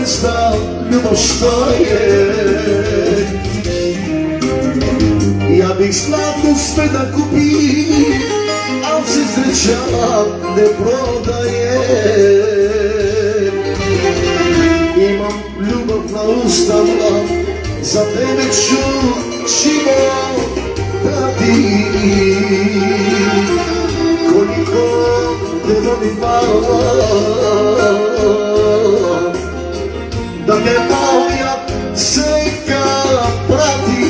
zna ljubav što je. Ja bih zlato sve da kupim, al se sreća ne prodaje. Imam ljubav na ustama, za tebe ću život dati. Koliko te volim mala, da te moja seka prati.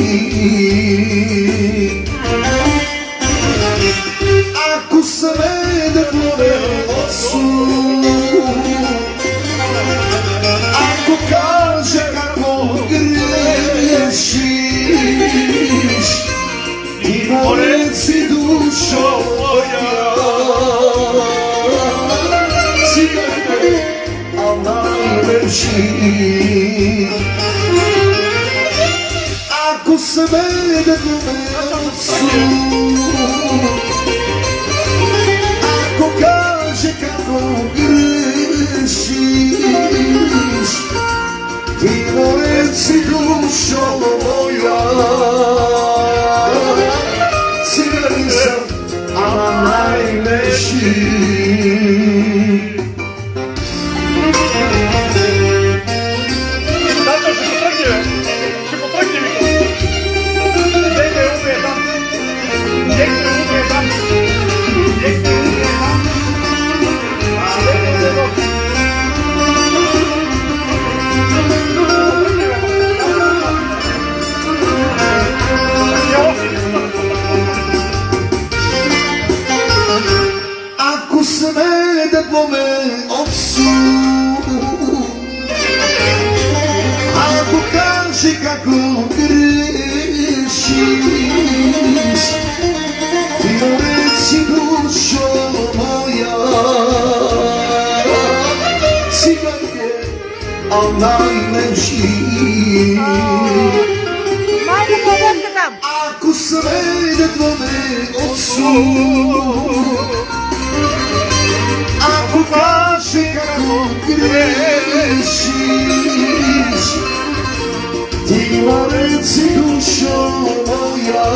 Ako sve da plove osu, ako kaže kako grešiš, ti mu reci dušo moja, cigarete, al najlepši. Ako sve da plove osu, ako kaže kako grešiš, ti mu reci dušo moja, cigani sam, a najlepši. Ako sve da tvome opsu, ako kaže kako grešiš, ti mu reci dušo moja, cigan je, al najlepši. Ako sve da tvome opsu, ako kaže kako grešiš, ti mu reci dušo moja.